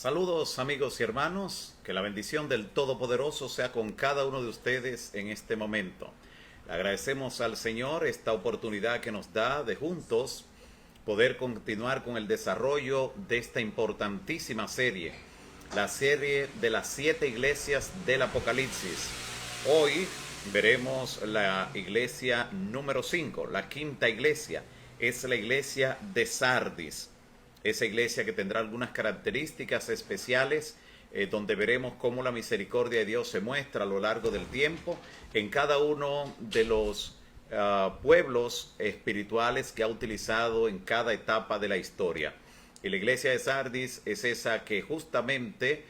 Saludos amigos y hermanos, que la bendición del Todopoderoso sea con cada uno de ustedes en este momento. Le agradecemos al Señor esta oportunidad que nos da de juntos poder continuar con el desarrollo de esta importantísima serie, la serie de las 7 iglesias del Apocalipsis. Hoy veremos la iglesia número 5, la quinta iglesia, es la iglesia de Sardis. Esa iglesia que tendrá algunas características especiales, donde veremos cómo la misericordia de Dios se muestra a lo largo del tiempo en cada uno de los pueblos espirituales que ha utilizado en cada etapa de la historia. Y la iglesia de Sardis es esa que justamente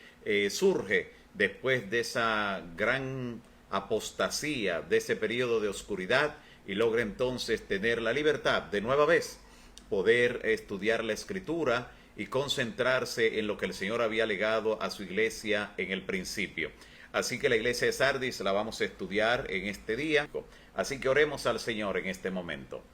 surge después de esa gran apostasía, de ese periodo de oscuridad, y logra entonces tener la libertad de nueva vez, poder estudiar la Escritura y concentrarse en lo que el Señor había legado a su iglesia en el principio. Así que la iglesia de Sardis la vamos a estudiar en este día. Así que oremos al Señor en este momento.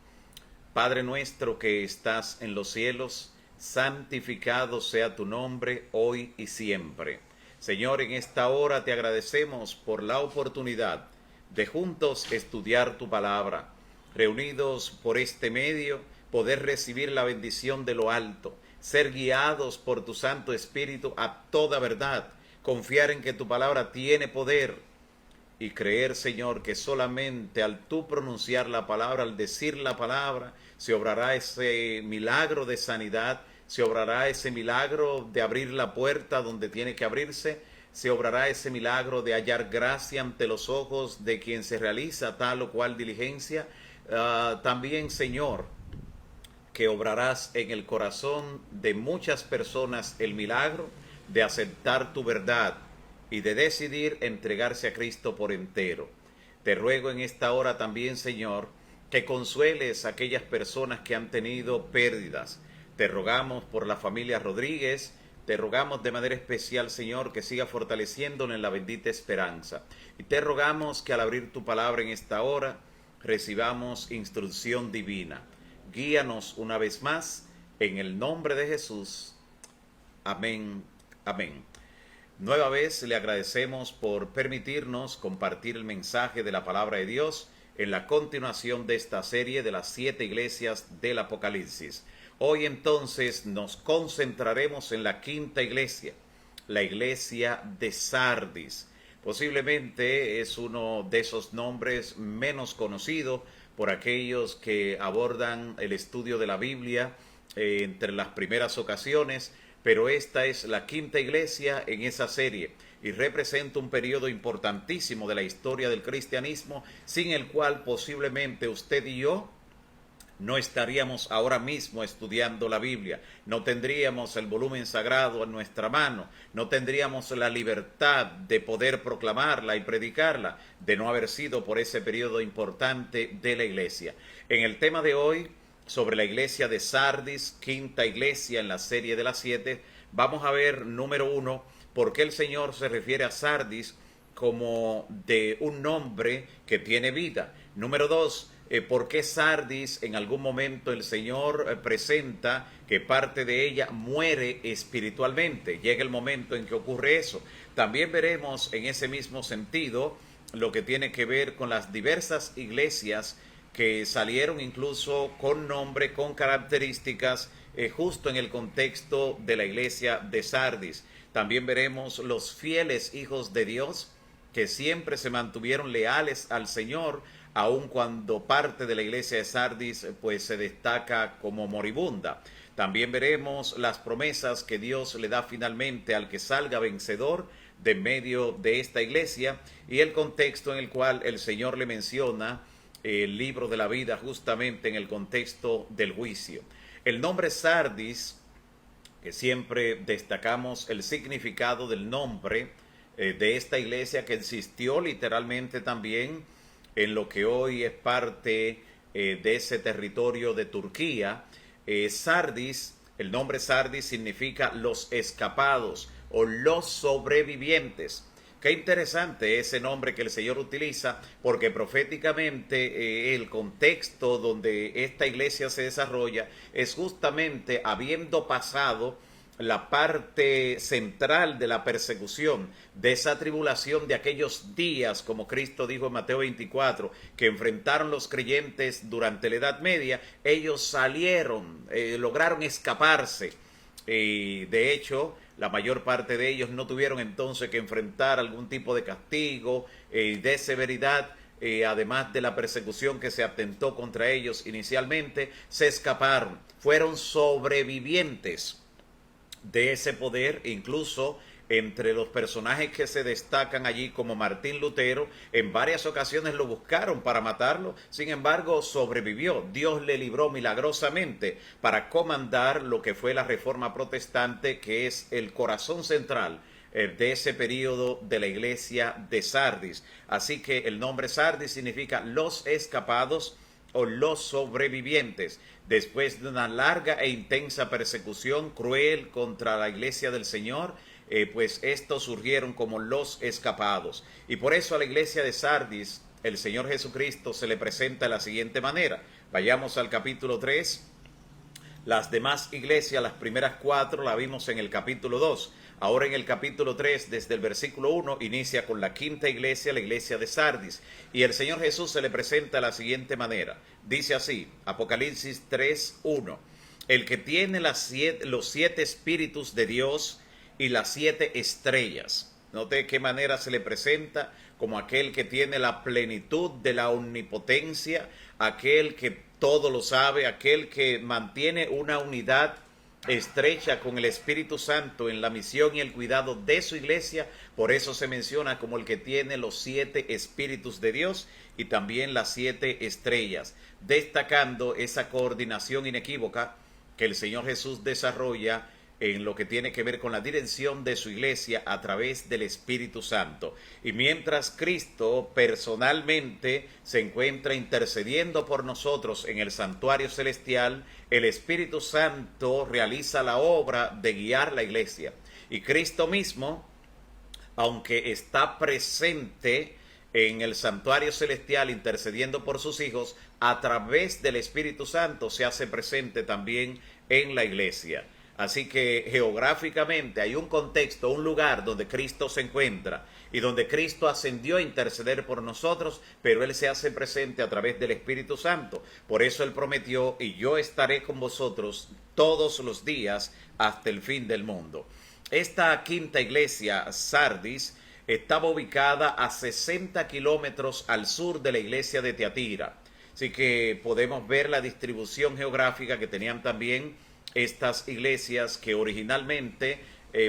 Padre nuestro que estás en los cielos, santificado sea tu nombre hoy y siempre. Señor, en esta hora te agradecemos por la oportunidad de juntos estudiar tu palabra, reunidos por este medio, poder recibir la bendición de lo alto, ser guiados por tu Santo Espíritu a toda verdad, confiar en que tu palabra tiene poder y creer, Señor, que solamente al tú pronunciar la palabra, al decir la palabra, se obrará ese milagro de sanidad, se obrará ese milagro de abrir la puerta donde tiene que abrirse, se obrará ese milagro de hallar gracia ante los ojos de quien se realiza tal o cual diligencia. También, Señor, que obrarás en el corazón de muchas personas el milagro de aceptar tu verdad y de decidir entregarse a Cristo por entero. Te ruego en esta hora también, Señor, que consueles a aquellas personas que han tenido pérdidas. Te rogamos por la familia Rodríguez, te rogamos de manera especial, Señor, que siga fortaleciéndonos en la bendita esperanza. Y te rogamos que al abrir tu palabra en esta hora, recibamos instrucción divina. Guíanos una vez más, en el nombre de Jesús. Amén, amén. Nueva vez le agradecemos por permitirnos compartir el mensaje de la palabra de Dios en la continuación de esta serie de las 7 iglesias del Apocalipsis. Hoy entonces nos concentraremos en la quinta iglesia, la iglesia de Sardis. Posiblemente es uno de esos nombres menos conocidos por aquellos que abordan el estudio de la Biblia entre las primeras ocasiones, pero esta es la quinta iglesia en esa serie y representa un periodo importantísimo de la historia del cristianismo, sin el cual posiblemente usted y yo no estaríamos ahora mismo estudiando la Biblia, no tendríamos el volumen sagrado en nuestra mano, no tendríamos la libertad de poder proclamarla y predicarla, de no haber sido por ese periodo importante de la iglesia. En el tema de hoy, sobre la iglesia de Sardis, quinta iglesia en la serie de las 7, vamos a ver, número 1, por qué el Señor se refiere a Sardis como de un nombre que tiene vida. Número 2, por qué Sardis en algún momento el Señor presenta que parte de ella muere espiritualmente. Llega el momento en que ocurre eso. También veremos en ese mismo sentido lo que tiene que ver con las diversas iglesias que salieron incluso con nombre, con características, justo en el contexto de la iglesia de Sardis. También veremos los fieles hijos de Dios que siempre se mantuvieron leales al Señor, aun cuando parte de la iglesia de Sardis pues se destaca como moribunda. También veremos las promesas que Dios le da finalmente al que salga vencedor de medio de esta iglesia y el contexto en el cual el Señor le menciona el libro de la vida justamente en el contexto del juicio. El nombre Sardis, que siempre destacamos el significado del nombre de esta iglesia que existió literalmente también en lo que hoy es parte de ese territorio de Turquía. Sardis, el nombre Sardis significa los escapados o los sobrevivientes. Qué interesante ese nombre que el Señor utiliza, porque proféticamente el contexto donde esta iglesia se desarrolla es justamente habiendo pasado la parte central de la persecución, de esa tribulación de aquellos días, como Cristo dijo en Mateo 24, que enfrentaron los creyentes durante la Edad Media. Ellos salieron, lograron escaparse. De hecho, la mayor parte de ellos no tuvieron entonces que enfrentar algún tipo de castigo, de severidad. Además de la persecución que se atentó contra ellos inicialmente, se escaparon, fueron sobrevivientes de ese poder. Incluso entre los personajes que se destacan allí, como Martín Lutero, en varias ocasiones lo buscaron para matarlo, sin embargo sobrevivió. Dios le libró milagrosamente para comandar lo que fue la Reforma Protestante, que es el corazón central de ese periodo de la iglesia de Sardis. Así que el nombre Sardis significa los escapados o los sobrevivientes. Después de una larga e intensa persecución cruel contra la iglesia del Señor, pues estos surgieron como los escapados. Y por eso a la iglesia de Sardis el Señor Jesucristo se le presenta de la siguiente manera. Vayamos al capítulo 3. Las demás iglesias, las primeras 4, la vimos en el capítulo 2. Ahora en el capítulo 3, desde el versículo 1, inicia con la quinta iglesia, la iglesia de Sardis. Y el Señor Jesús se le presenta de la siguiente manera. Dice así, Apocalipsis 3, 1. El que tiene los 7 espíritus de Dios y las 7 estrellas. Note de qué manera se le presenta: como aquel que tiene la plenitud de la omnipotencia, aquel que todo lo sabe, aquel que mantiene una unidad estrecha con el Espíritu Santo en la misión y el cuidado de su iglesia. Por eso se menciona como el que tiene los 7 espíritus de Dios y también las 7 estrellas, destacando esa coordinación inequívoca que el Señor Jesús desarrolla en lo que tiene que ver con la dirección de su iglesia a través del Espíritu Santo. Y mientras Cristo personalmente se encuentra intercediendo por nosotros en el santuario celestial, el Espíritu Santo realiza la obra de guiar la iglesia. Y Cristo mismo, aunque está presente en el santuario celestial intercediendo por sus hijos, a través del Espíritu Santo se hace presente también en la iglesia. Así que geográficamente hay un contexto, un lugar donde Cristo se encuentra y donde Cristo ascendió a interceder por nosotros, pero Él se hace presente a través del Espíritu Santo. Por eso Él prometió: y yo estaré con vosotros todos los días hasta el fin del mundo. Esta quinta iglesia, Sardis, estaba ubicada a 60 kilómetros al sur de la iglesia de Tiatira. Así que podemos ver la distribución geográfica que tenían también estas iglesias, que originalmente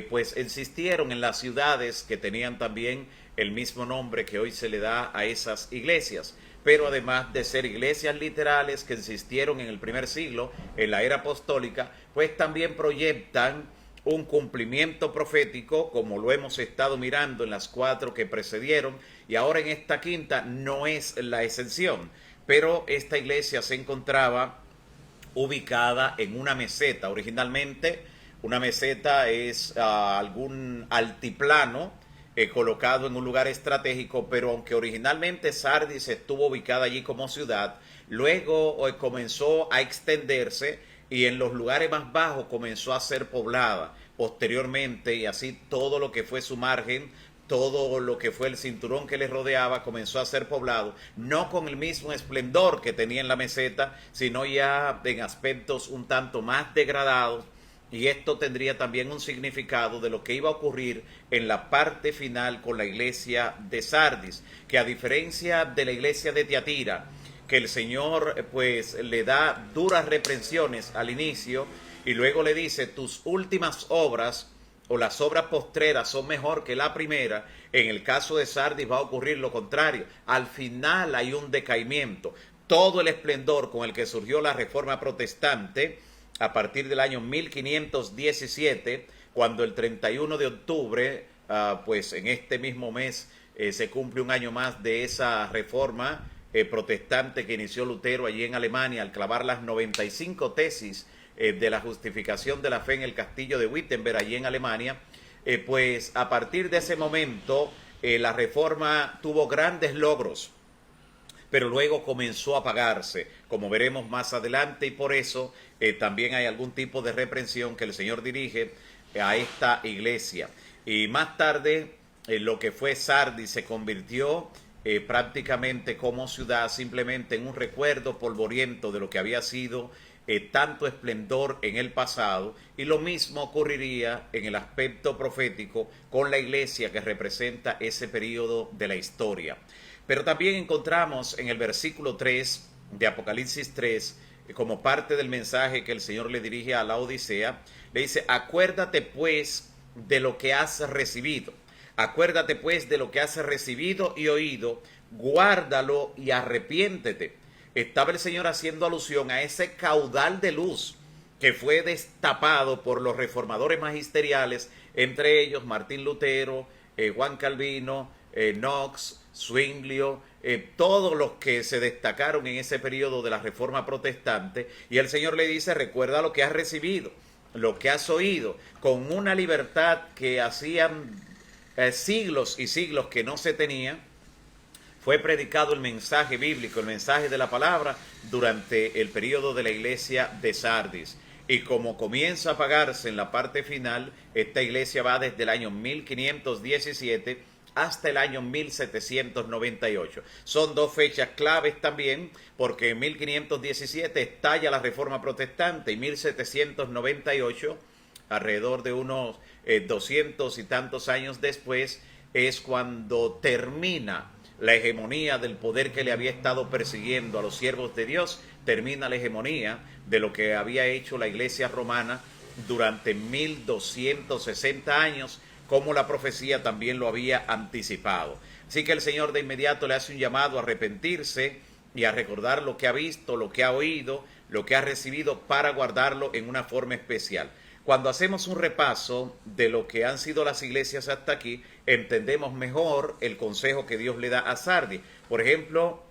pues existieron en las ciudades que tenían también el mismo nombre que hoy se le da a esas iglesias. Pero además de ser iglesias literales que existieron en el primer siglo, en la era apostólica, pues también proyectan un cumplimiento profético, como lo hemos estado mirando en las 4 que precedieron, y ahora en esta quinta no es la excepción. Pero esta iglesia se encontraba ubicada en una meseta. Originalmente una meseta es algún altiplano colocado en un lugar estratégico, pero aunque originalmente Sardis estuvo ubicada allí como ciudad, luego comenzó a extenderse y en los lugares más bajos comenzó a ser poblada posteriormente, y así todo lo que fue su margen, todo lo que fue el cinturón que les rodeaba, comenzó a ser poblado, no con el mismo esplendor que tenía en la meseta, sino ya en aspectos un tanto más degradados. Y esto tendría también un significado de lo que iba a ocurrir en la parte final con la iglesia de Sardis, que a diferencia de la iglesia de Tiatira, que el Señor pues le da duras reprensiones al inicio y luego le dice: tus últimas obras o las obras postreras son mejor que la primera. En el caso de Sardis va a ocurrir lo contrario. Al final hay un decaimiento. Todo el esplendor con el que surgió la Reforma Protestante a partir del año 1517, cuando el 31 de octubre, pues en este mismo mes, se cumple un año más de esa reforma protestante que inició Lutero allí en Alemania, al clavar las 95 tesis de la justificación de la fe en el castillo de Wittenberg, allí en Alemania. Pues a partir de ese momento la reforma tuvo grandes logros, pero luego comenzó a apagarse, como veremos más adelante, y por eso también hay algún tipo de reprensión que el Señor dirige a esta iglesia. Y más tarde, lo que fue Sardis se convirtió prácticamente como ciudad simplemente en un recuerdo polvoriento de lo que había sido tanto esplendor en el pasado, y lo mismo ocurriría en el aspecto profético con la iglesia que representa ese periodo de la historia. Pero también encontramos en el versículo 3 de Apocalipsis 3, como parte del mensaje que el Señor le dirige a la Odisea, le dice: acuérdate pues de lo que has recibido. Acuérdate pues de lo que has recibido y oído, guárdalo y arrepiéntete. Estaba el Señor haciendo alusión a ese caudal de luz que fue destapado por los reformadores magisteriales, entre ellos Martín Lutero, Juan Calvino, Knox, Zwinglio, todos los que se destacaron en ese periodo de la Reforma Protestante. Y el Señor le dice: recuerda lo que has recibido, lo que has oído, con una libertad que hacían siglos y siglos que no se tenía. Fue predicado el mensaje bíblico, el mensaje de la palabra, durante el periodo de la iglesia de Sardis. Y como comienza a apagarse en la parte final, esta iglesia va desde el año 1517 hasta el año 1798. Son dos fechas claves también, porque en 1517 estalla la Reforma Protestante y 1798, alrededor de unos 200 y tantos años después, es cuando termina la hegemonía del poder que le había estado persiguiendo a los siervos de Dios. Termina la hegemonía de lo que había hecho la iglesia romana durante 1260 años, como la profecía también lo había anticipado. Así que el Señor de inmediato le hace un llamado a arrepentirse y a recordar lo que ha visto, lo que ha oído, lo que ha recibido, para guardarlo en una forma especial. Cuando hacemos un repaso de lo que han sido las iglesias hasta aquí, entendemos mejor el consejo que Dios le da a Sardis. Por ejemplo,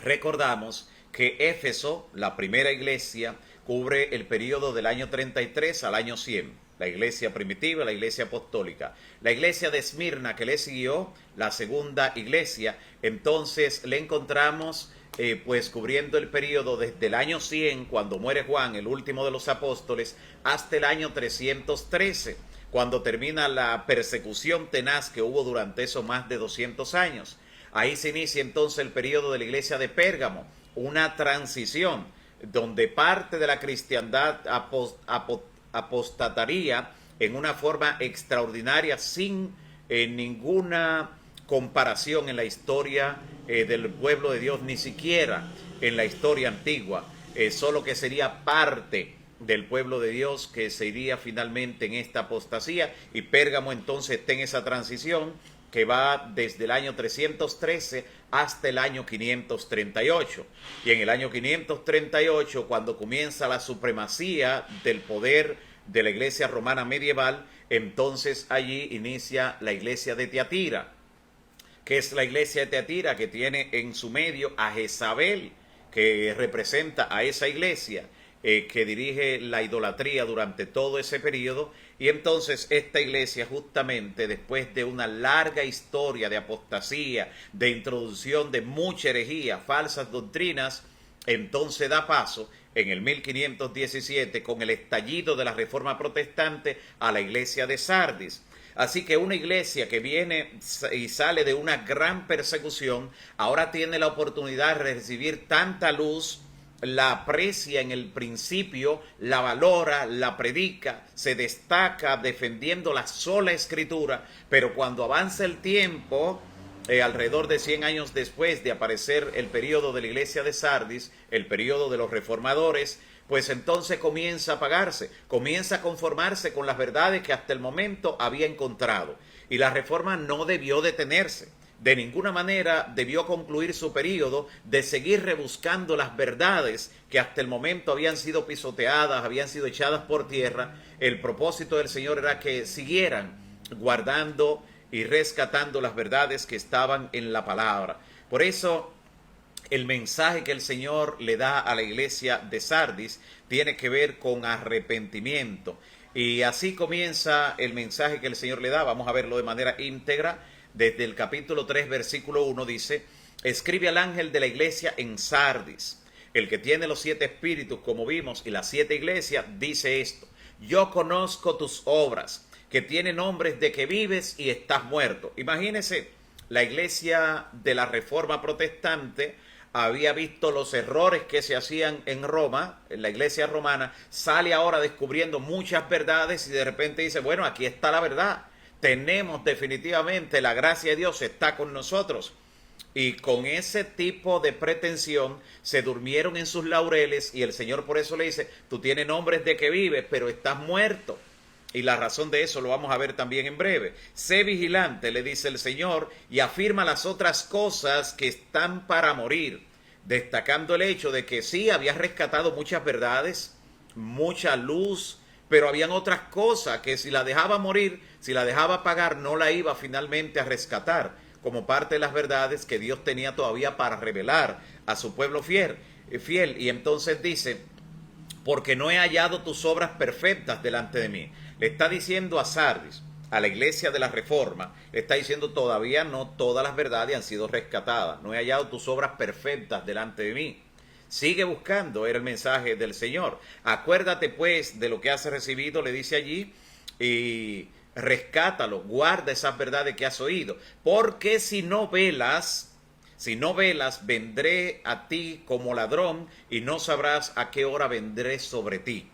recordamos que Éfeso, la primera iglesia, cubre el periodo del año 33 al año 100. La iglesia primitiva, la iglesia apostólica. La iglesia de Esmirna, que le siguió, la segunda iglesia, entonces le encontramos pues cubriendo el periodo desde el año 100, cuando muere Juan, el último de los apóstoles, hasta el año 313, cuando termina la persecución tenaz que hubo durante esos más de 200 años. Ahí se inicia entonces el periodo de la iglesia de Pérgamo, una transición donde parte de la cristiandad apostataría en una forma extraordinaria, sin ninguna comparación en la historia del pueblo de Dios, ni siquiera en la historia antigua, solo que sería parte del pueblo de Dios que se iría finalmente en esta apostasía, y Pérgamo entonces está en esa transición que va desde el año 313 hasta el año 538. Y en el año 538, cuando comienza la supremacía del poder de la iglesia romana medieval, entonces allí inicia la iglesia de Tiatira, que es la iglesia de Tiatira que tiene en su medio a Jezabel, que representa a esa iglesia, que dirige la idolatría durante todo ese periodo. Y entonces esta iglesia, justamente después de una larga historia de apostasía, de introducción de mucha herejía, falsas doctrinas, entonces da paso en el 1517, con el estallido de la Reforma Protestante, a la iglesia de Sardis. Así que una iglesia que viene y sale de una gran persecución, ahora tiene la oportunidad de recibir tanta luz, la aprecia en el principio, la valora, la predica, se destaca defendiendo la sola escritura, pero cuando avanza el tiempo, alrededor de 100 años después de aparecer el periodo de la iglesia de Sardis, el periodo de los reformadores, pues entonces comienza a apagarse, comienza a conformarse con las verdades que hasta el momento había encontrado. Y la reforma no debió detenerse. De ninguna manera debió concluir su periodo de seguir rebuscando las verdades que hasta el momento habían sido pisoteadas, habían sido echadas por tierra. El propósito del Señor era que siguieran guardando y rescatando las verdades que estaban en la palabra. Por eso, el mensaje que el Señor le da a la iglesia de Sardis tiene que ver con arrepentimiento. Y así comienza el mensaje que el Señor le da. Vamos a verlo de manera íntegra. Desde el capítulo 3, versículo 1 dice: escribe al ángel de la iglesia en Sardis, el que tiene los 7 espíritus, como vimos, y las 7 iglesias, dice esto: yo conozco tus obras, que tienen nombres de que vives y estás muerto. Imagínense, la iglesia de la Reforma Protestante había visto los errores que se hacían en Roma, en la iglesia romana, sale ahora descubriendo muchas verdades y de repente dice, bueno, aquí está la verdad, tenemos definitivamente la gracia de Dios, está con nosotros. Y con ese tipo de pretensión se durmieron en sus laureles y el Señor por eso le dice, tú tienes nombres de que vives, pero estás muerto. Y la razón de eso lo vamos a ver también en breve. Sé vigilante, le dice el Señor, y afirma las otras cosas que están para morir, destacando el hecho de que sí, había rescatado muchas verdades, mucha luz, pero habían otras cosas que si la dejaba morir, si la dejaba apagar, no la iba finalmente a rescatar, como parte de las verdades que Dios tenía todavía para revelar a su pueblo fiel. Y entonces dice, porque no he hallado tus obras perfectas delante de mí. Le está diciendo a Sardis, a la iglesia de la Reforma, le está diciendo todavía no todas las verdades han sido rescatadas. No he hallado tus obras perfectas delante de mí. Sigue buscando, era el mensaje del Señor. Acuérdate pues de lo que has recibido, le dice allí, y rescátalo, guarda esas verdades que has oído. Porque si no velas, vendré a ti como ladrón y no sabrás a qué hora vendré sobre ti.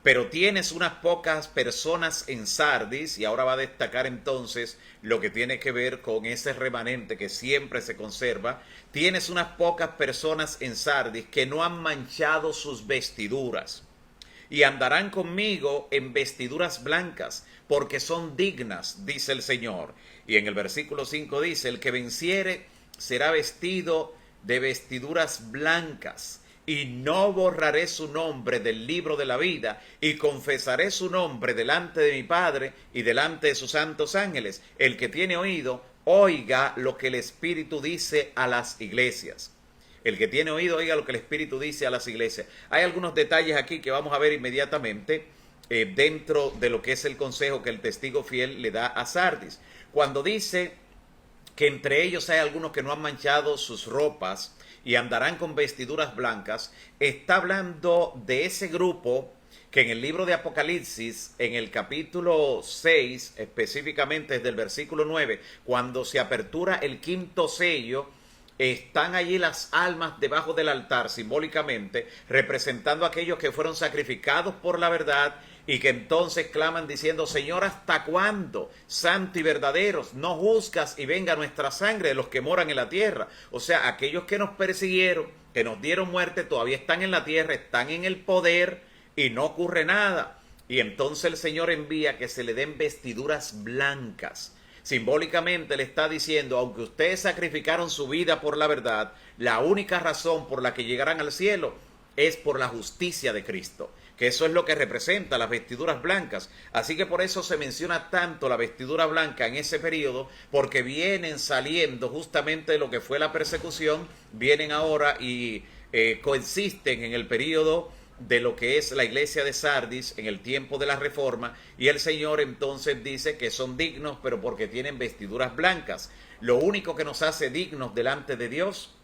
Pero tienes unas pocas personas en Sardis, y ahora va a destacar entonces lo que tiene que ver con ese remanente que siempre se conserva. Tienes unas pocas personas en Sardis que no han manchado sus vestiduras y andarán conmigo en vestiduras blancas, porque son dignas, dice el Señor. Y en el versículo 5 dice, el que venciere será vestido de vestiduras blancas, y no borraré su nombre del libro de la vida, y confesaré su nombre delante de mi Padre y delante de sus santos ángeles. El que tiene oído, oiga lo que el Espíritu dice a las iglesias. El que tiene oído, oiga lo que el Espíritu dice a las iglesias. Hay algunos detalles aquí que vamos a ver inmediatamente dentro de lo que es el consejo que el testigo fiel le da a Sardis. Cuando dice que entre ellos hay algunos que no han manchado sus ropas y andarán con vestiduras blancas, está hablando de ese grupo que en el libro de Apocalipsis, en el capítulo 6, específicamente desde el versículo 9, cuando se apertura el 5º sello, están allí las almas debajo del altar, simbólicamente, representando a aquellos que fueron sacrificados por la verdad y que entonces claman diciendo, Señor, ¿hasta cuándo? Santo y verdaderos, no juzgas y venga nuestra sangre de los que moran en la tierra. O sea, aquellos que nos persiguieron, que nos dieron muerte, todavía están en la tierra, están en el poder y no ocurre nada. Y entonces el Señor envía que se le den vestiduras blancas. Simbólicamente le está diciendo, aunque ustedes sacrificaron su vida por la verdad, la única razón por la que llegarán al cielo es por la justicia de Cristo, que eso es lo que representa las vestiduras blancas. Así que por eso se menciona tanto la vestidura blanca en ese periodo, porque vienen saliendo justamente de lo que fue la persecución, vienen ahora y coexisten en el periodo de lo que es la iglesia de Sardis en el tiempo de la Reforma, y el Señor entonces dice que son dignos, pero porque tienen vestiduras blancas. Lo único que nos hace dignos delante de Dios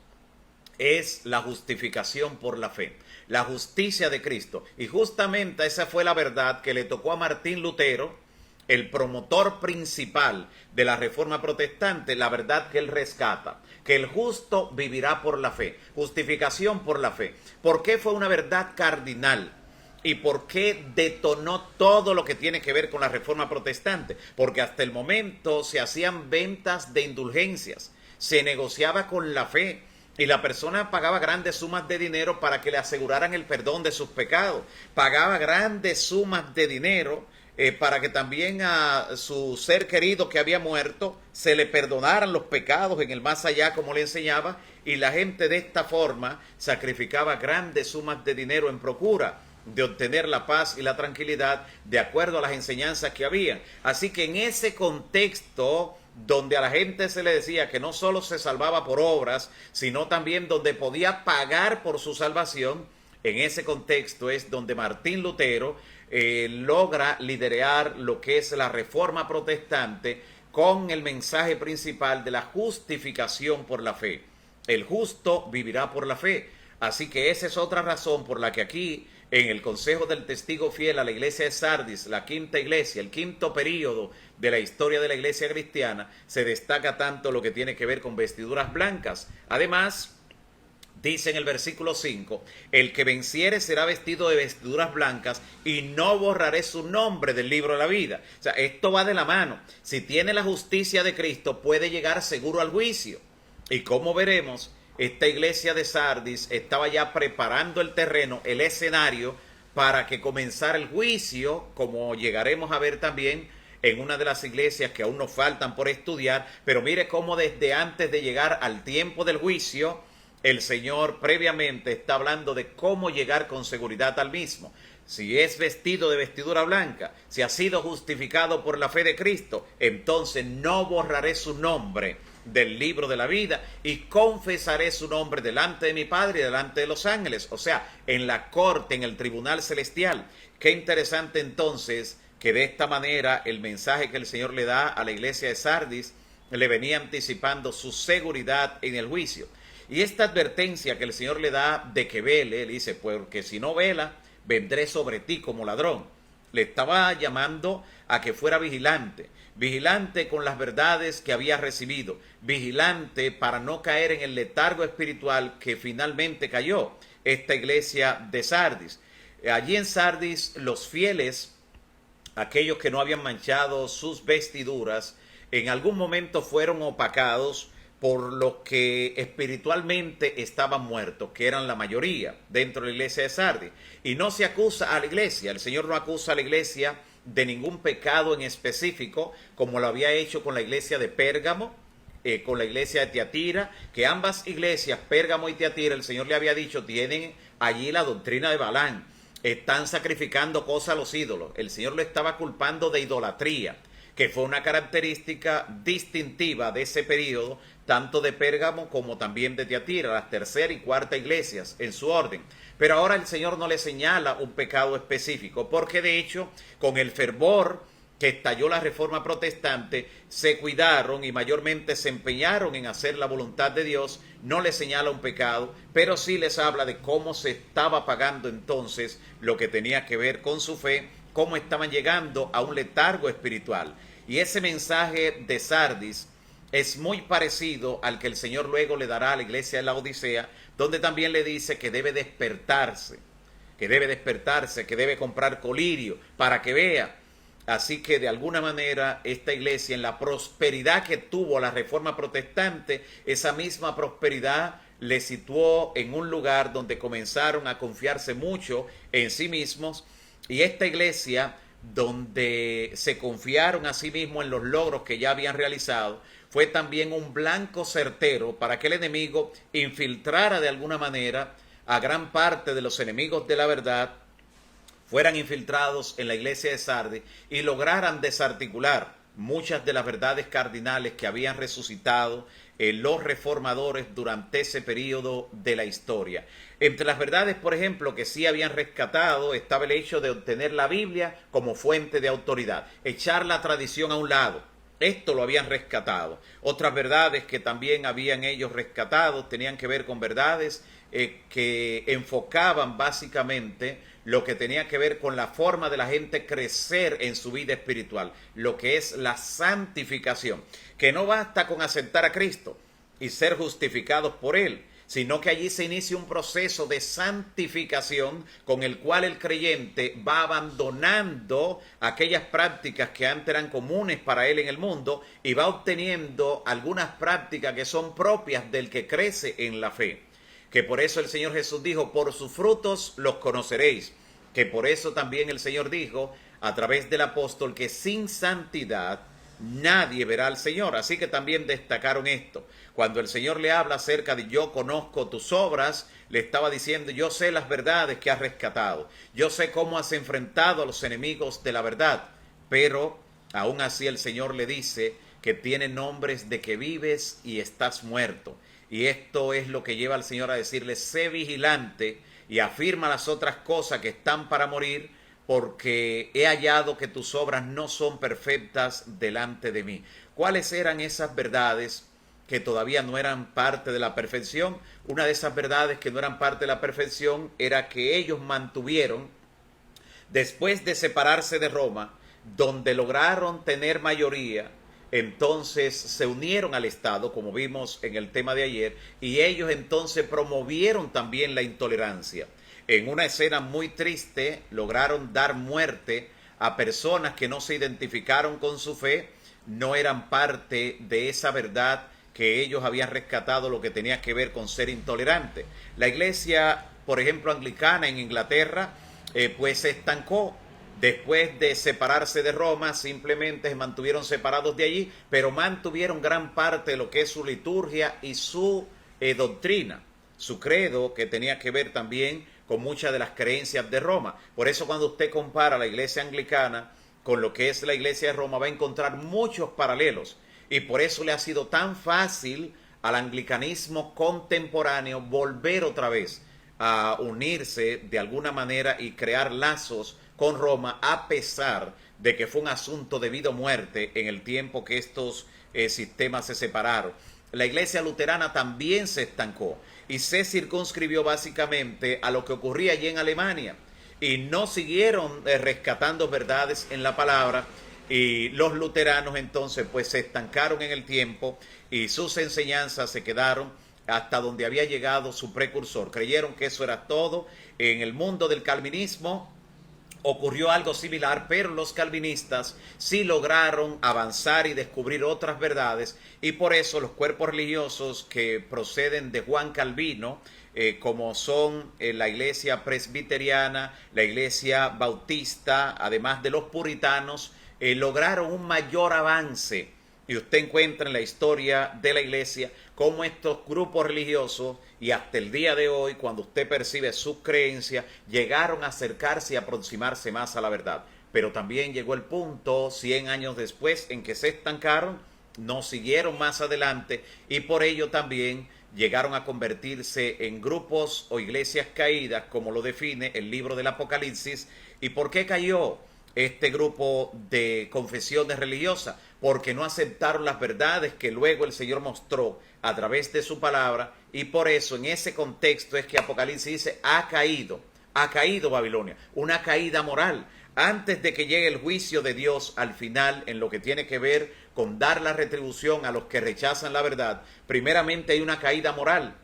es la justificación por la fe, la justicia de Cristo. Y justamente esa fue la verdad que le tocó a Martín Lutero, el promotor principal de la Reforma Protestante, la verdad que él rescata, que el justo vivirá por la fe, justificación por la fe. ¿Por qué fue una verdad cardinal? ¿Y por qué detonó todo lo que tiene que ver con la Reforma Protestante? Porque hasta el momento se hacían ventas de indulgencias, se negociaba con la fe, y la persona pagaba grandes sumas de dinero para que le aseguraran el perdón de sus pecados, pagaba grandes sumas de dinero para que también a su ser querido que había muerto se le perdonaran los pecados en el más allá, como le enseñaba, y la gente de esta forma sacrificaba grandes sumas de dinero en procura de obtener la paz y la tranquilidad de acuerdo a las enseñanzas que había. Así que en ese contexto donde a la gente se le decía que no solo se salvaba por obras, sino también donde podía pagar por su salvación, en ese contexto es donde Martín Lutero logra liderar lo que es la Reforma Protestante con el mensaje principal de la justificación por la fe. El justo vivirá por la fe. Así que esa es otra razón por la que aquí, en el Consejo del Testigo Fiel a la iglesia de Sardis, la quinta iglesia, el quinto período de la historia de la iglesia cristiana, se destaca tanto lo que tiene que ver con vestiduras blancas. Además, dice en el versículo 5, el que venciere será vestido de vestiduras blancas y no borraré su nombre del libro de la vida. O sea, esto va de la mano. Si tiene la justicia de Cristo, puede llegar seguro al juicio. Y como veremos, esta iglesia de Sardis estaba ya preparando el terreno, el escenario, para que comenzara el juicio, como llegaremos a ver también en una de las iglesias que aún nos faltan por estudiar. Pero mire cómo desde antes de llegar al tiempo del juicio, el Señor previamente está hablando de cómo llegar con seguridad al mismo. Si es vestido de vestidura blanca, si ha sido justificado por la fe de Cristo, entonces no borraré su nombre del libro de la vida y confesaré su nombre delante de mi Padre y delante de los ángeles. O sea, en la corte, en el tribunal celestial. Qué interesante entonces que de esta manera el mensaje que el Señor le da a la iglesia de Sardis le venía anticipando su seguridad en el juicio. Y esta advertencia que el Señor le da de que vele, le dice, porque si no vela, vendré sobre ti como ladrón. Le estaba llamando a que fuera vigilante, vigilante con las verdades que había recibido, vigilante para no caer en el letargo espiritual que finalmente cayó esta iglesia de Sardis. Allí en Sardis, los fieles, aquellos que no habían manchado sus vestiduras, en algún momento fueron opacados por los que espiritualmente estaban muertos, que eran la mayoría dentro de la iglesia de Sardis. Y no se acusa a la iglesia, el Señor no acusa a la iglesia de ningún pecado en específico, como lo había hecho con la iglesia de Pérgamo, con la iglesia de Tiatira, que ambas iglesias, Pérgamo y Tiatira, el Señor le había dicho, tienen allí la doctrina de Balaam, están sacrificando cosas a los ídolos. El Señor lo estaba culpando de idolatría, que fue una característica distintiva de ese periodo, tanto de Pérgamo como también de Tiatira, las tercera y cuarta iglesias en su orden. Pero ahora el Señor no le señala un pecado específico, porque de hecho, con el fervor que estalló la Reforma Protestante, se cuidaron y mayormente se empeñaron en hacer la voluntad de Dios. No les señala un pecado, pero sí les habla de cómo se estaba pagando entonces lo que tenía que ver con su fe, cómo estaban llegando a un letargo espiritual. Y ese mensaje de Sardis es muy parecido al que el Señor luego le dará a la iglesia de la Odisea, donde también le dice que debe despertarse, que debe comprar colirio para que vea. Así que de alguna manera esta iglesia, en la prosperidad que tuvo la Reforma Protestante, esa misma prosperidad le situó en un lugar donde comenzaron a confiarse mucho en sí mismos. Y esta iglesia, donde se confiaron a sí mismos en los logros que ya habían realizado, fue también un blanco certero para que el enemigo infiltrara de alguna manera a gran parte de los enemigos de la verdad, fueran infiltrados en la iglesia de Sardis y lograran desarticular muchas de las verdades cardinales que habían resucitado los reformadores durante ese periodo de la historia. Entre las verdades, por ejemplo, que sí habían rescatado, estaba el hecho de obtener la Biblia como fuente de autoridad, echar la tradición a un lado. Esto lo habían rescatado. Otras verdades que también habían ellos rescatado tenían que ver con verdades que enfocaban básicamente lo que tenía que ver con la forma de la gente crecer en su vida espiritual, lo que es la santificación, que no basta con aceptar a Cristo y ser justificados por Él, sino que allí se inicia un proceso de santificación con el cual el creyente va abandonando aquellas prácticas que antes eran comunes para él en el mundo y va obteniendo algunas prácticas que son propias del que crece en la fe. Que por eso el Señor Jesús dijo, por sus frutos los conoceréis. Que por eso también el Señor dijo a través del apóstol que sin santidad nadie verá al Señor. Así que también destacaron esto. Cuando el Señor le habla acerca de yo conozco tus obras, le estaba diciendo yo sé las verdades que has rescatado. Yo sé cómo has enfrentado a los enemigos de la verdad. Pero aún así el Señor le dice que tiene nombres de que vives y estás muerto. Y esto es lo que lleva al Señor a decirle, sé vigilante y afirma las otras cosas que están para morir, porque he hallado que tus obras no son perfectas delante de mí. ¿Cuáles eran esas verdades que todavía no eran parte de la perfección. Una de esas verdades que no eran parte de la perfección era que ellos mantuvieron, después de separarse de Roma, donde lograron tener mayoría, entonces se unieron al Estado, como vimos en el tema de ayer, y ellos entonces promovieron también la intolerancia. En una escena muy triste, lograron dar muerte a personas que no se identificaron con su fe, no eran parte de esa verdad que ellos habían rescatado, lo que tenía que ver con ser intolerante. La iglesia, por ejemplo, anglicana en Inglaterra, pues se estancó. Después de separarse de Roma, simplemente se mantuvieron separados de allí, pero mantuvieron gran parte de lo que es su liturgia y su doctrina, su credo, que tenía que ver también con muchas de las creencias de Roma. Por eso cuando usted compara la iglesia anglicana con lo que es la iglesia de Roma, va a encontrar muchos paralelos. Y por eso le ha sido tan fácil al anglicanismo contemporáneo volver otra vez a unirse de alguna manera y crear lazos con Roma, a pesar de que fue un asunto de vida o muerte en el tiempo que estos sistemas se separaron. La iglesia luterana también se estancó y se circunscribió básicamente a lo que ocurría allí en Alemania, y no siguieron rescatando verdades en la palabra, y los luteranos entonces pues se estancaron en el tiempo y sus enseñanzas se quedaron hasta donde había llegado su precursor. Creyeron que eso era todo. En el mundo del calvinismo ocurrió algo similar, pero los calvinistas sí lograron avanzar y descubrir otras verdades, y por eso los cuerpos religiosos que proceden de Juan Calvino, como son la iglesia presbiteriana, la iglesia bautista, además de los puritanos, lograron un mayor avance. Y usted encuentra en la historia de la iglesia cómo estos grupos religiosos, y hasta el día de hoy, cuando usted percibe sus creencias, llegaron a acercarse y aproximarse más a la verdad. Pero también llegó el punto, 100 años después, en que se estancaron, no siguieron más adelante, y por ello también llegaron a convertirse en grupos o iglesias caídas, como lo define el libro del Apocalipsis. ¿Y por qué cayó este grupo de confesiones religiosas? Porque no aceptaron las verdades que luego el Señor mostró a través de su palabra, y por eso en ese contexto es que Apocalipsis dice: ha caído Babilonia, una caída moral. Antes de que llegue el juicio de Dios al final, en lo que tiene que ver con dar la retribución a los que rechazan la verdad, primeramente hay una caída moral.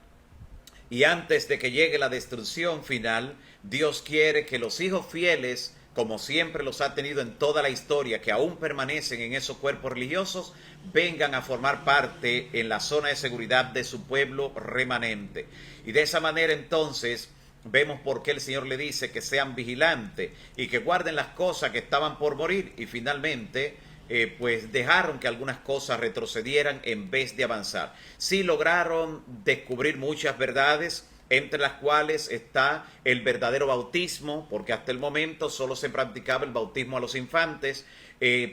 Y antes de que llegue la destrucción final, Dios quiere que los hijos fieles, como siempre los ha tenido en toda la historia, que aún permanecen en esos cuerpos religiosos, vengan a formar parte en la zona de seguridad de su pueblo remanente. Y de esa manera entonces vemos por qué el Señor le dice que sean vigilantes y que guarden las cosas que estaban por morir, y finalmente pues dejaron que algunas cosas retrocedieran en vez de avanzar. Sí lograron descubrir muchas verdades, entre las cuales está el verdadero bautismo, porque hasta el momento solo se practicaba el bautismo a los infantes.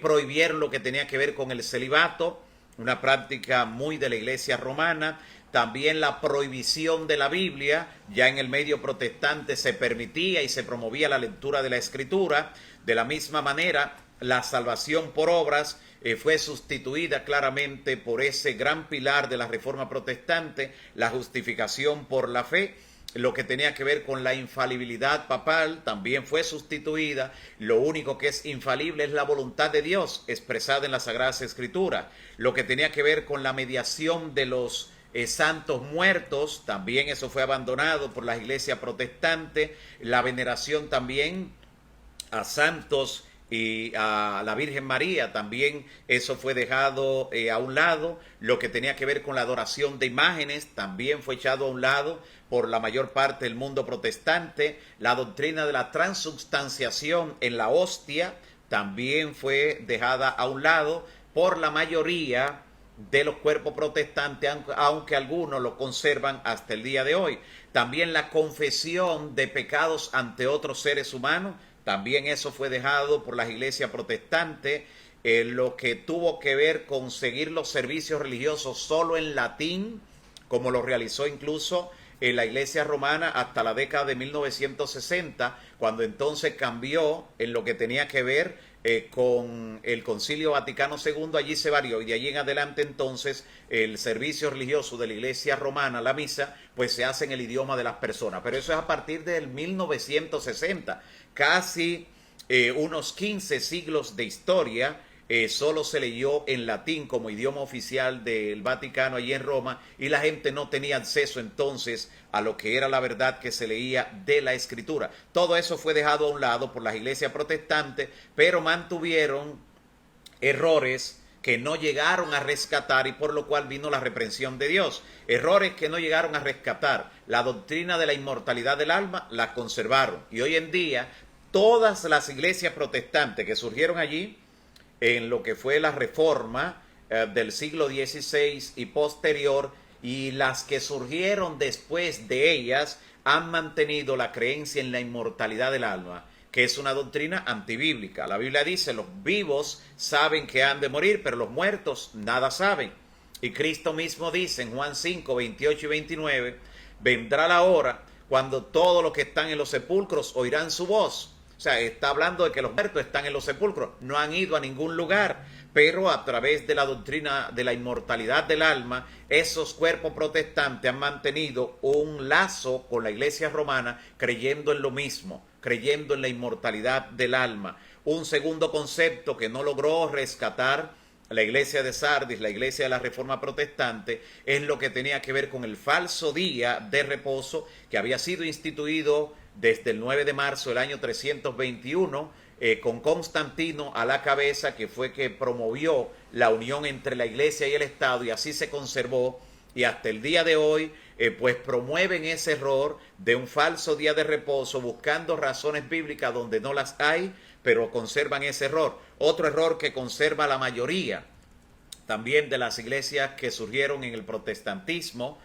Prohibieron lo que tenía que ver con el celibato, una práctica muy de la iglesia romana. También la prohibición de la Biblia. Ya en el medio protestante se permitía y se promovía la lectura de la Escritura. De la misma manera, la salvación por obras fue sustituida claramente por ese gran pilar de la Reforma Protestante, la justificación por la fe. Lo que tenía que ver con la infalibilidad papal también fue sustituida. Lo único que es infalible es la voluntad de Dios expresada en las Sagradas Escrituras. Lo que tenía que ver con la mediación de los santos muertos, también eso fue abandonado por la iglesia protestante. La veneración también a santos y a la Virgen María, también eso fue dejado a un lado. Lo que tenía que ver con la adoración de imágenes también fue echado a un lado por la mayor parte del mundo protestante. La doctrina de la transubstanciación en la hostia también fue dejada a un lado por la mayoría de los cuerpos protestantes, aunque algunos lo conservan hasta el día de hoy. También la confesión de pecados ante otros seres humanos, también eso fue dejado por las iglesias protestantes. Lo que tuvo que ver con seguir los servicios religiosos solo en latín, como lo realizó incluso en la iglesia romana hasta la década de 1960, cuando entonces cambió en lo que tenía que ver con el Concilio Vaticano II, allí se varió, y de allí en adelante entonces el servicio religioso de la Iglesia Romana, la misa, pues se hace en el idioma de las personas. Pero eso es a partir del 1960, casi unos 15 siglos de historia. Solo se leyó en latín como idioma oficial del Vaticano allí en Roma, y la gente no tenía acceso entonces a lo que era la verdad que se leía de la Escritura. Todo eso fue dejado a un lado por las iglesias protestantes, pero mantuvieron errores que no llegaron a rescatar, y por lo cual vino la reprensión de Dios. Errores que no llegaron a rescatar. La doctrina de la inmortalidad del alma la conservaron, y hoy en día todas las iglesias protestantes que surgieron allí en lo que fue la reforma del siglo XVI y posterior, y las que surgieron después de ellas, han mantenido la creencia en la inmortalidad del alma, que es una doctrina antibíblica. La Biblia dice: los vivos saben que han de morir, pero los muertos nada saben. Y Cristo mismo dice en Juan 5, 28 y 29, vendrá la hora cuando todos los que están en los sepulcros oirán su voz. O sea, está hablando de que los muertos están en los sepulcros, no han ido a ningún lugar, pero a través de la doctrina de la inmortalidad del alma, esos cuerpos protestantes han mantenido un lazo con la iglesia romana, creyendo en lo mismo, creyendo en la inmortalidad del alma. Un segundo concepto que no logró rescatar la iglesia de Sardis, la iglesia de la Reforma Protestante, es lo que tenía que ver con el falso día de reposo que había sido instituido desde el 9 de marzo del año 321, con Constantino a la cabeza, que fue que promovió la unión entre la iglesia y el Estado, y así se conservó, y hasta el día de hoy pues promueven ese error de un falso día de reposo, buscando razones bíblicas donde no las hay, pero conservan ese error. Otro error que conserva la mayoría también de las iglesias que surgieron en el protestantismo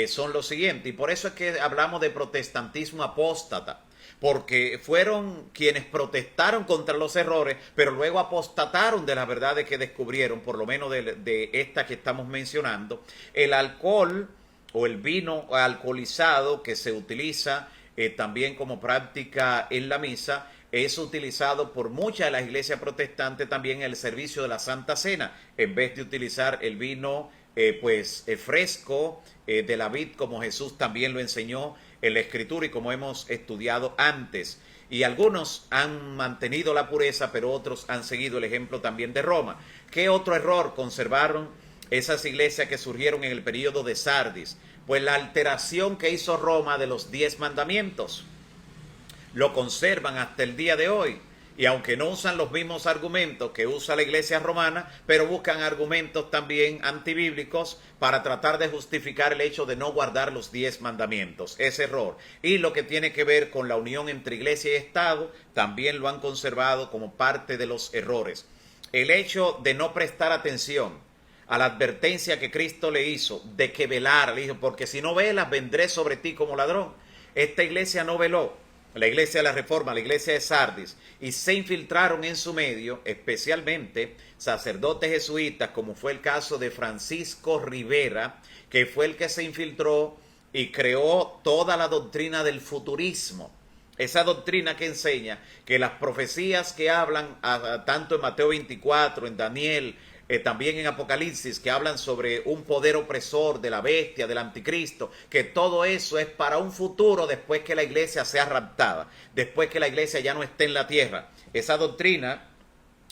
son los siguientes, y por eso es que hablamos de protestantismo apóstata, porque fueron quienes protestaron contra los errores, pero luego apostataron de las verdades que descubrieron, por lo menos de esta que estamos mencionando. El alcohol o el vino alcoholizado que se utiliza también como práctica en la misa, es utilizado por muchas de las iglesias protestantes también en el servicio de la Santa Cena, en vez de utilizar el vino fresco de la vid, como Jesús también lo enseñó en la Escritura y como hemos estudiado antes. Y algunos han mantenido la pureza, pero otros han seguido el ejemplo también de Roma. ¿Qué otro error conservaron esas iglesias que surgieron en el período de Sardis? Pues la alteración que hizo Roma de los 10 mandamientos. Lo conservan hasta el día de hoy. Y aunque no usan los mismos argumentos que usa la iglesia romana, pero buscan argumentos también antibíblicos para tratar de justificar el hecho de no guardar los 10 mandamientos. Es error. Y lo que tiene que ver con la unión entre iglesia y Estado, también lo han conservado como parte de los errores. El hecho de no prestar atención a la advertencia que Cristo le hizo de que velara, le dijo: porque si no velas, vendré sobre ti como ladrón. Esta iglesia no veló. La iglesia de la Reforma, la iglesia de Sardis, y se infiltraron en su medio, especialmente sacerdotes jesuitas, como fue el caso de Francisco Rivera, que fue el que se infiltró y creó toda la doctrina del futurismo. Esa doctrina que enseña que las profecías que hablan, tanto en Mateo 24, en Daniel, también en Apocalipsis, que hablan sobre un poder opresor de la bestia, del anticristo, que todo eso es para un futuro después que la iglesia sea raptada, después que la iglesia ya no esté en la tierra. Esa doctrina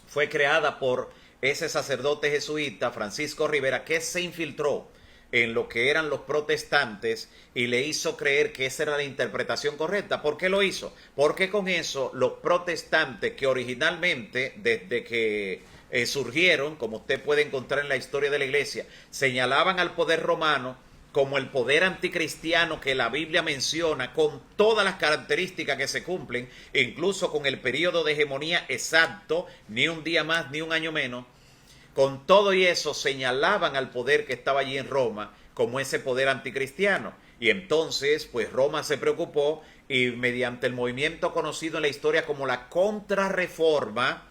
fue creada por ese sacerdote jesuita, Francisco Rivera, que se infiltró en lo que eran los protestantes y le hizo creer que esa era la interpretación correcta. ¿Por qué lo hizo? Porque con eso los protestantes, que originalmente, desde que surgieron, como usted puede encontrar en la historia de la iglesia, señalaban al poder romano como el poder anticristiano que la Biblia menciona, con todas las características que se cumplen, incluso con el periodo de hegemonía exacto, ni un día más ni un año menos. Con todo y eso señalaban al poder que estaba allí en Roma como ese poder anticristiano. Y entonces, pues Roma se preocupó y mediante el movimiento conocido en la historia como la Contrarreforma,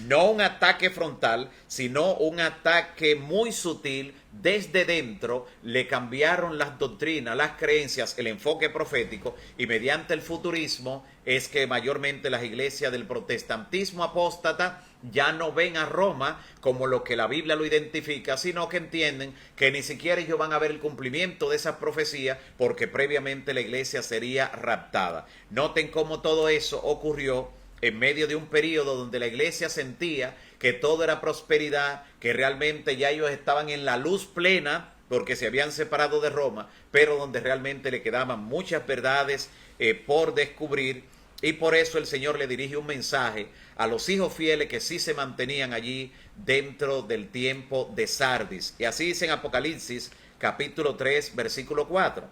No un ataque frontal, sino un ataque muy sutil desde dentro. Le cambiaron las doctrinas, las creencias, el enfoque profético, y mediante el futurismo es que mayormente las iglesias del protestantismo apóstata ya no ven a Roma como lo que la Biblia lo identifica, sino que entienden que ni siquiera ellos van a ver el cumplimiento de esas profecías porque previamente la iglesia sería raptada. Noten cómo todo eso ocurrió en medio de un periodo donde la iglesia sentía que todo era prosperidad, que realmente ya ellos estaban en la luz plena porque se habían separado de Roma, pero donde realmente le quedaban muchas verdades por descubrir. Y por eso el Señor le dirige un mensaje a los hijos fieles que sí se mantenían allí dentro del tiempo de Sardis. Y así dice en Apocalipsis capítulo 3 versículo 4.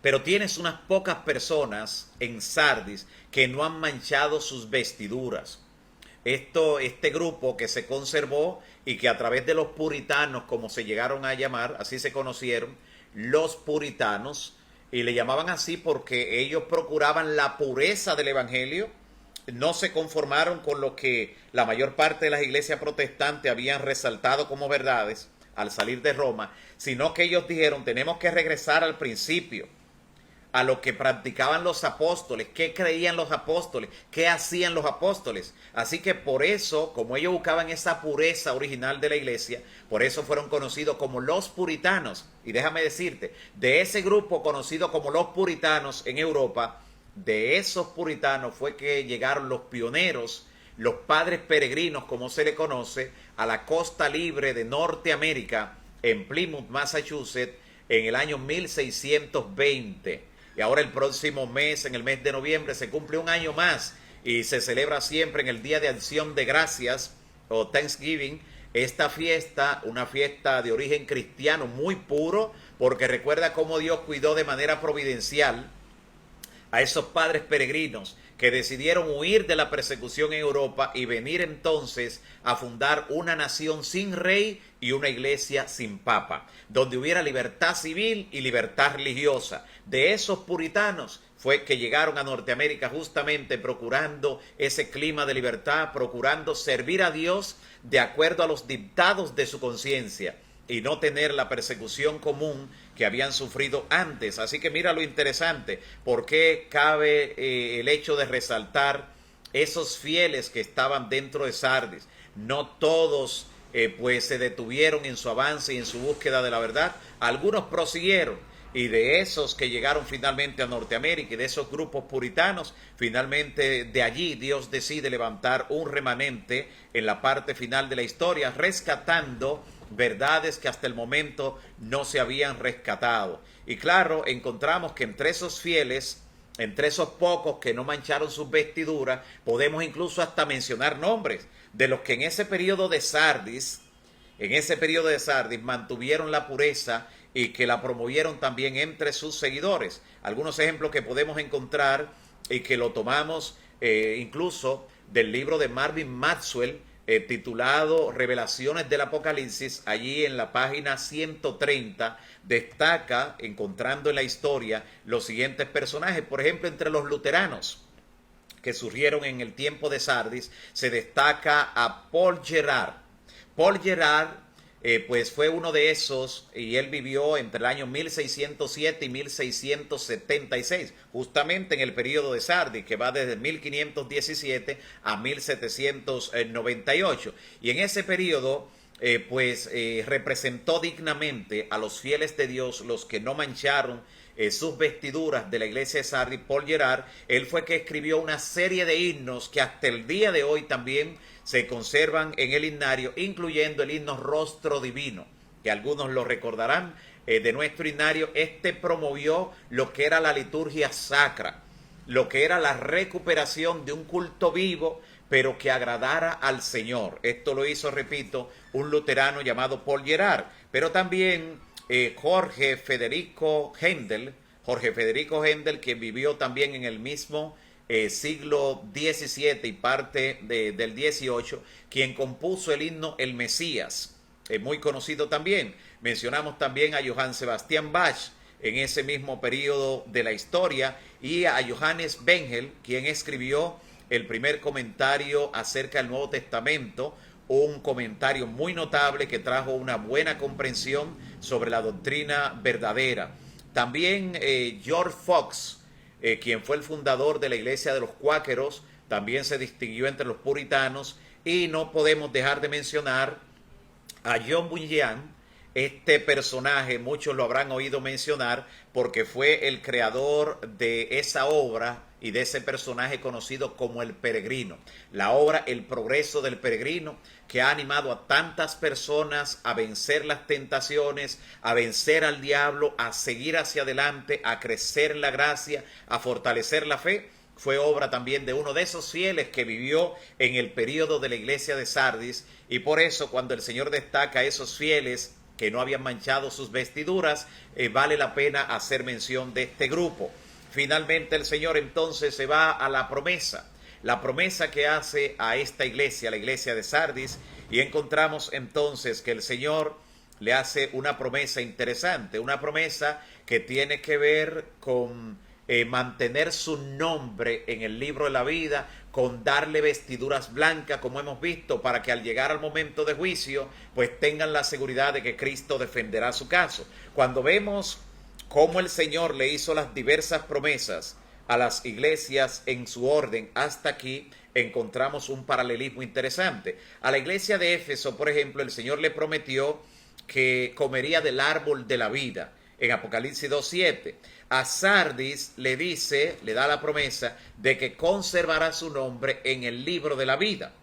Pero tienes unas pocas personas en Sardis que no han manchado sus vestiduras. Este grupo que se conservó y que a través de los puritanos, como se llegaron a llamar, así se conocieron, los puritanos, y le llamaban así porque ellos procuraban la pureza del evangelio, no se conformaron con lo que la mayor parte de las iglesias protestantes habían resaltado como verdades al salir de Roma, sino que ellos dijeron, tenemos que regresar al principio, a lo que practicaban los apóstoles, qué creían los apóstoles, qué hacían los apóstoles. Así que por eso, como ellos buscaban esa pureza original de la iglesia, por eso fueron conocidos como los puritanos. Y déjame decirte, de ese grupo conocido como los puritanos en Europa, de esos puritanos fue que llegaron los pioneros, los padres peregrinos, como se le conoce, a la costa libre de Norteamérica, en Plymouth, Massachusetts, en el año 1620. Y ahora el próximo mes, en el mes de noviembre, se cumple un año más y se celebra siempre en el Día de Acción de Gracias o Thanksgiving, esta fiesta, una fiesta de origen cristiano muy puro, porque recuerda cómo Dios cuidó de manera providencial a esos padres peregrinos que decidieron huir de la persecución en Europa y venir entonces a fundar una nación sin rey y una iglesia sin papa, donde hubiera libertad civil y libertad religiosa. De esos puritanos fue que llegaron a Norteamérica justamente procurando ese clima de libertad, procurando servir a Dios de acuerdo a los dictados de su conciencia y no tener la persecución común que habían sufrido antes. Así que mira lo interesante, por qué cabe el hecho de resaltar esos fieles que estaban dentro de Sardis. No todos pues se detuvieron en su avance y en su búsqueda de la verdad. Algunos prosiguieron, y de esos que llegaron finalmente a Norteamérica y de esos grupos puritanos, finalmente de allí Dios decide levantar un remanente en la parte final de la historia, rescatando verdades que hasta el momento no se habían rescatado. Y claro, encontramos que entre esos fieles, entre esos pocos que no mancharon sus vestiduras, podemos incluso hasta mencionar nombres de los que en ese periodo de Sardis, mantuvieron la pureza y que la promovieron también entre sus seguidores. Algunos ejemplos que podemos encontrar y que lo tomamos incluso del libro de Marvin Maxwell, titulado Revelaciones del Apocalipsis. Allí en la página 130 destaca, encontrando en la historia, los siguientes personajes. Por ejemplo, entre los luteranos que surgieron en el tiempo de Sardis, se destaca a Paul Gerard. Paul Gerard pues fue uno de esos, y él vivió entre el año 1607 y 1676, justamente en el periodo de Sardis, que va desde 1517 a 1798. Y en ese periodo, representó dignamente a los fieles de Dios, los que no mancharon sus vestiduras de la iglesia de Sardis. Paul Gerard, él fue que escribió una serie de himnos que hasta el día de hoy también se conservan en el himnario, incluyendo el himno Rostro Divino, que algunos lo recordarán de nuestro himnario. Este promovió lo que era la liturgia sacra, lo que era la recuperación de un culto vivo, pero que agradara al Señor. Esto lo hizo, repito, un luterano llamado Paul Gerard, pero también Jorge Federico Händel, quien vivió también en el mismo siglo XVII y parte del XVIII, quien compuso el himno El Mesías, muy conocido también. Mencionamos también a Johann Sebastian Bach en ese mismo periodo de la historia, y a Johannes Bengel, quien escribió el primer comentario acerca del Nuevo Testamento, un comentario muy notable que trajo una buena comprensión sobre la doctrina verdadera. También George Fox, quien fue el fundador de la iglesia de los cuáqueros, también se distinguió entre los puritanos, y no podemos dejar de mencionar a John Bunyan. Este personaje muchos lo habrán oído mencionar porque fue el creador de esa obra y de ese personaje conocido como El Peregrino. La obra El Progreso del Peregrino, que ha animado a tantas personas a vencer las tentaciones, a vencer al diablo, a seguir hacia adelante, a crecer en la gracia, a fortalecer la fe. Fue obra también de uno de esos fieles que vivió en el período de la iglesia de Sardis, y por eso cuando el Señor destaca a esos fieles que no habían manchado sus vestiduras, vale la pena hacer mención de este grupo. Finalmente el Señor entonces se va a la promesa que hace a esta iglesia, la iglesia de Sardis, y encontramos entonces que el Señor le hace una promesa interesante, una promesa que tiene que ver con mantener su nombre en el libro de la vida, con darle vestiduras blancas, como hemos visto, para que al llegar al momento de juicio, pues tengan la seguridad de que Cristo defenderá su caso. Cuando vemos cómo el Señor le hizo las diversas promesas a las iglesias en su orden hasta aquí, encontramos un paralelismo interesante. A la iglesia de Éfeso, por ejemplo, el Señor le prometió que comería del árbol de la vida, en Apocalipsis 2:7. A Sardis le dice, le da la promesa de que conservará su nombre en el libro de la vida.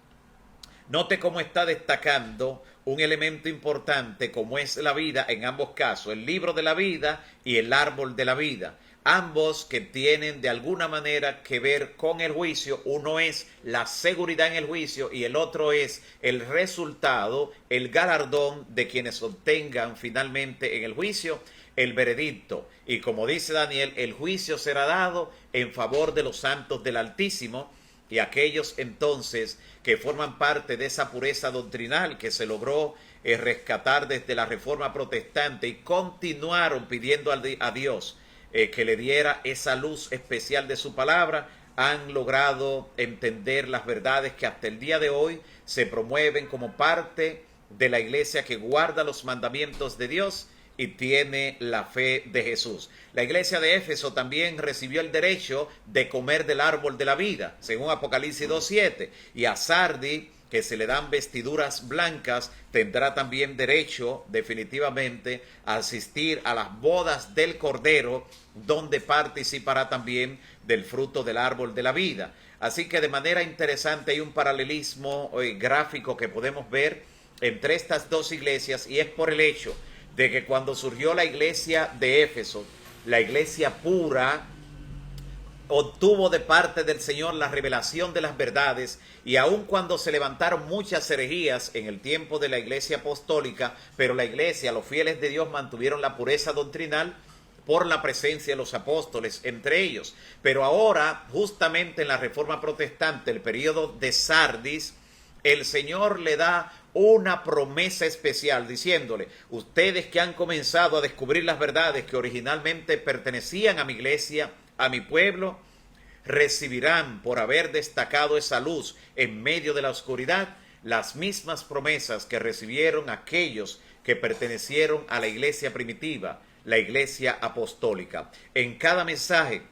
Note cómo está destacando un elemento importante como es la vida en ambos casos, el libro de la vida y el árbol de la vida. Ambos que tienen de alguna manera que ver con el juicio. Uno es la seguridad en el juicio y el otro es el resultado, el galardón de quienes obtengan finalmente en el juicio el veredicto. Y como dice Daniel, el juicio será dado en favor de los santos del Altísimo, y aquellos entonces que forman parte de esa pureza doctrinal que se logró rescatar desde la Reforma Protestante y continuaron pidiendo a Dios que le diera esa luz especial de su palabra, han logrado entender las verdades que hasta el día de hoy se promueven como parte de la iglesia que guarda los mandamientos de Dios y tiene la fe de Jesús. La iglesia de Éfeso también recibió el derecho de comer del árbol de la vida, según Apocalipsis 2:7, y a Sardis, que se le dan vestiduras blancas, tendrá también derecho definitivamente a asistir a las bodas del Cordero, donde participará también del fruto del árbol de la vida. Así que de manera interesante hay un paralelismo gráfico que podemos ver entre estas dos iglesias, y es por el hecho de que cuando surgió la iglesia de Éfeso, la iglesia pura, obtuvo de parte del Señor la revelación de las verdades, y aun cuando se levantaron muchas herejías en el tiempo de la iglesia apostólica, pero la iglesia, los fieles de Dios, mantuvieron la pureza doctrinal por la presencia de los apóstoles entre ellos. Pero ahora, justamente en la Reforma Protestante, el periodo de Sardis, el Señor le da una promesa especial diciéndole: ustedes que han comenzado a descubrir las verdades que originalmente pertenecían a mi iglesia, a mi pueblo, recibirán, por haber destacado esa luz en medio de la oscuridad, las mismas promesas que recibieron aquellos que pertenecieron a la iglesia primitiva, la iglesia apostólica. En cada mensaje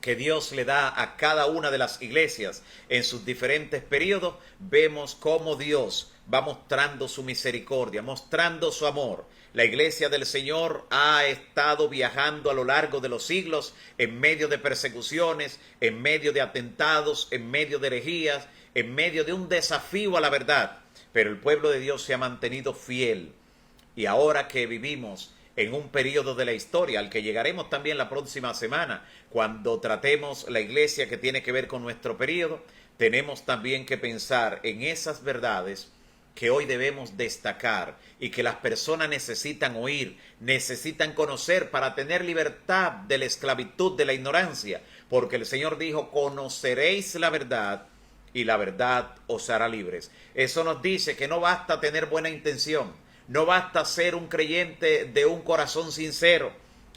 que Dios le da a cada una de las iglesias en sus diferentes periodos, vemos cómo Dios va mostrando su misericordia, mostrando su amor. La iglesia del Señor ha estado viajando a lo largo de los siglos en medio de persecuciones, en medio de atentados, en medio de herejías, en medio de un desafío a la verdad. Pero el pueblo de Dios se ha mantenido fiel. Y ahora que vivimos en un periodo de la historia, al que llegaremos también la próxima semana, cuando tratemos la iglesia que tiene que ver con nuestro periodo, tenemos también que pensar en esas verdades que hoy debemos destacar y que las personas necesitan oír, necesitan conocer para tener libertad de la esclavitud, de la ignorancia, porque el Señor dijo: conoceréis la verdad y la verdad os hará libres. Eso nos dice que no basta tener buena intención, no basta ser un creyente de un corazón sincero.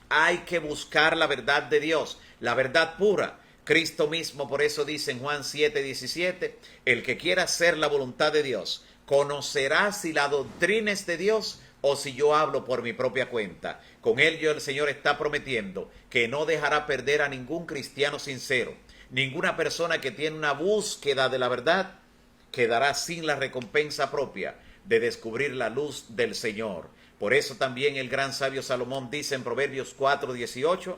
Hay que buscar la verdad de Dios, la verdad pura, Cristo mismo por eso dice en Juan 7:17, el que quiera hacer la voluntad de Dios, conocerá si la doctrina es de Dios o si yo hablo por mi propia cuenta. Con ello el Señor está prometiendo que no dejará perder a ningún cristiano sincero. Ninguna persona que tiene una búsqueda de la verdad quedará sin la recompensa propia de descubrir la luz del Señor. Por eso también el gran sabio Salomón dice en Proverbios 4:18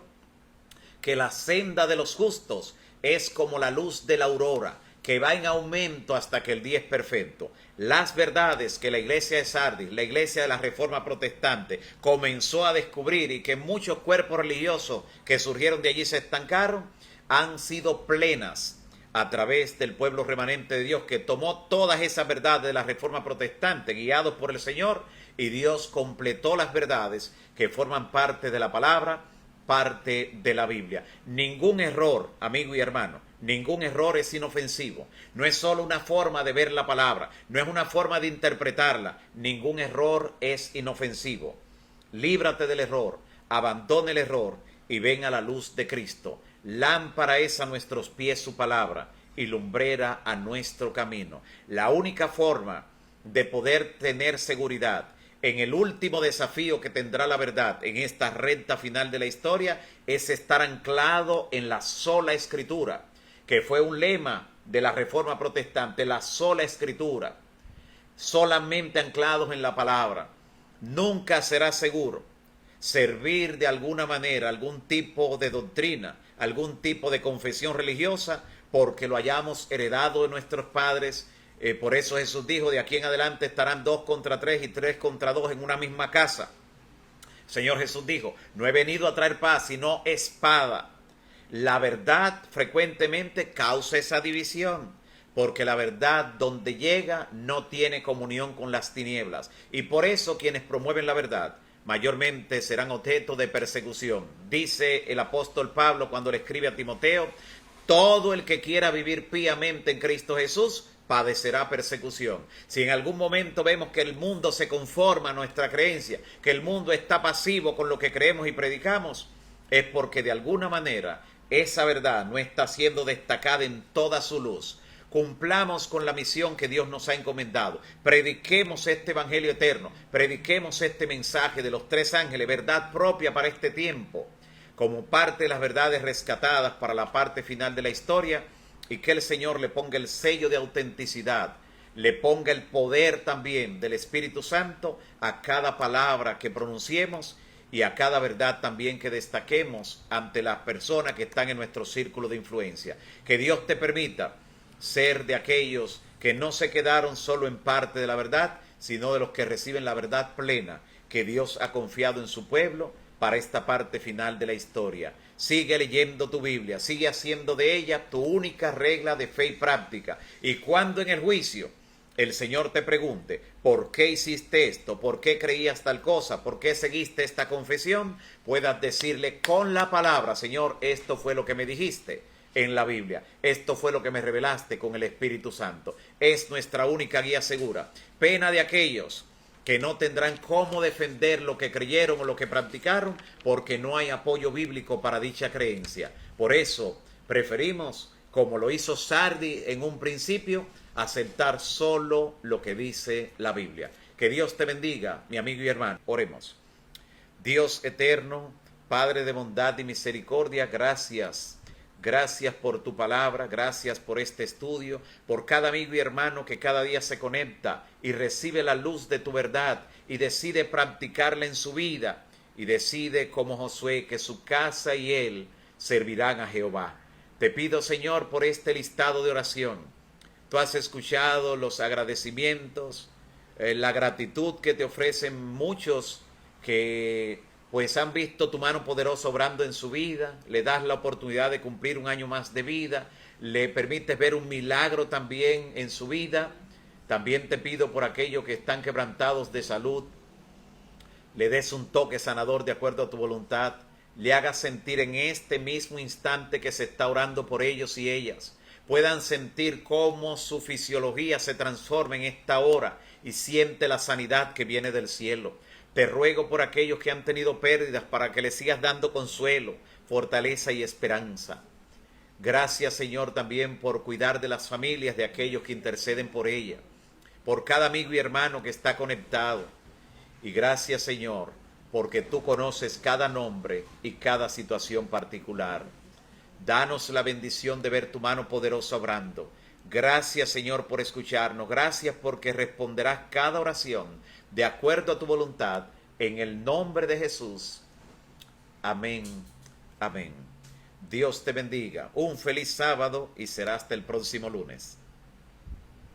que la senda de los justos es como la luz de la aurora, que va en aumento hasta que el día es perfecto. Las verdades que la iglesia de Sardis, la iglesia de la Reforma Protestante, comenzó a descubrir y que muchos cuerpos religiosos que surgieron de allí se estancaron, han sido plenas a través del pueblo remanente de Dios que tomó todas esas verdades de la Reforma Protestante, guiados por el Señor, y Dios completó las verdades que forman parte de la palabra, parte de la Biblia. Ningún error, amigo y hermano, ningún error es inofensivo. No es solo una forma de ver la palabra, no es una forma de interpretarla. Ningún error es inofensivo. Líbrate del error, abandona el error y ven a la luz de Cristo. Lámpara es a nuestros pies su palabra y lumbrera a nuestro camino. La única forma de poder tener seguridad en el último desafío que tendrá la verdad en esta recta final de la historia es estar anclado en la sola escritura, que fue un lema de la Reforma Protestante, la sola escritura, solamente anclados en la palabra. Nunca será seguro servir de alguna manera algún tipo de doctrina, algún tipo de confesión religiosa, porque lo hayamos heredado de nuestros padres. Por eso Jesús dijo, de aquí en adelante estarán 2 contra 3 y 3 contra 2 en una misma casa. Señor Jesús dijo, no he venido a traer paz, sino espada. La verdad frecuentemente causa esa división, porque la verdad donde llega no tiene comunión con las tinieblas. Y por eso quienes promueven la verdad mayormente serán objeto de persecución. Dice el apóstol Pablo cuando le escribe a Timoteo, todo el que quiera vivir piamente en Cristo Jesús padecerá persecución. Si en algún momento vemos que el mundo se conforma a nuestra creencia, que el mundo está pasivo con lo que creemos y predicamos, es porque de alguna manera esa verdad no está siendo destacada en toda su luz. Cumplamos con la misión que Dios nos ha encomendado. Prediquemos este evangelio eterno. Prediquemos este mensaje de los 3 ángeles, verdad propia para este tiempo, como parte de las verdades rescatadas para la parte final de la historia, y que el Señor le ponga el sello de autenticidad, le ponga el poder también del Espíritu Santo a cada palabra que pronunciemos y a cada verdad también que destaquemos ante las personas que están en nuestro círculo de influencia. Que Dios te permita ser de aquellos que no se quedaron solo en parte de la verdad, sino de los que reciben la verdad plena que Dios ha confiado en su pueblo para esta parte final de la historia. Sigue leyendo tu Biblia, sigue haciendo de ella tu única regla de fe y práctica. Y cuando en el juicio el Señor te pregunte, ¿por qué hiciste esto? ¿Por qué creías tal cosa? ¿Por qué seguiste esta confesión? Puedas decirle con la palabra, Señor, esto fue lo que me dijiste en la Biblia. Esto fue lo que me revelaste con el Espíritu Santo. Es nuestra única guía segura. Pena de aquellos que no tendrán cómo defender lo que creyeron o lo que practicaron, porque no hay apoyo bíblico para dicha creencia. Por eso preferimos, como lo hizo Sardis en un principio, aceptar solo lo que dice la Biblia. Que Dios te bendiga, mi amigo y hermano. Oremos. Dios eterno, Padre de bondad y misericordia, gracias. Gracias por tu palabra, gracias por este estudio, por cada amigo y hermano que cada día se conecta y recibe la luz de tu verdad y decide practicarla en su vida y decide como Josué que su casa y él servirán a Jehová. Te pido, Señor, por este listado de oración. Tú has escuchado los agradecimientos, la gratitud que te ofrecen muchos que pues han visto tu mano poderosa obrando en su vida, le das la oportunidad de cumplir un año más de vida, le permites ver un milagro también en su vida. También te pido por aquellos que están quebrantados de salud, le des un toque sanador de acuerdo a tu voluntad, le hagas sentir en este mismo instante que se está orando por ellos y ellas, puedan sentir cómo su fisiología se transforma en esta hora y siente la sanidad que viene del cielo. Te ruego por aquellos que han tenido pérdidas para que les sigas dando consuelo, fortaleza y esperanza. Gracias, Señor, también por cuidar de las familias de aquellos que interceden por ella, por cada amigo y hermano que está conectado. Y gracias, Señor, porque tú conoces cada nombre y cada situación particular. Danos la bendición de ver tu mano poderosa obrando. Gracias, Señor, por escucharnos. Gracias porque responderás cada oración de acuerdo a tu voluntad. En el nombre de Jesús. Amén. Amén. Dios te bendiga. Un feliz sábado y será hasta el próximo lunes.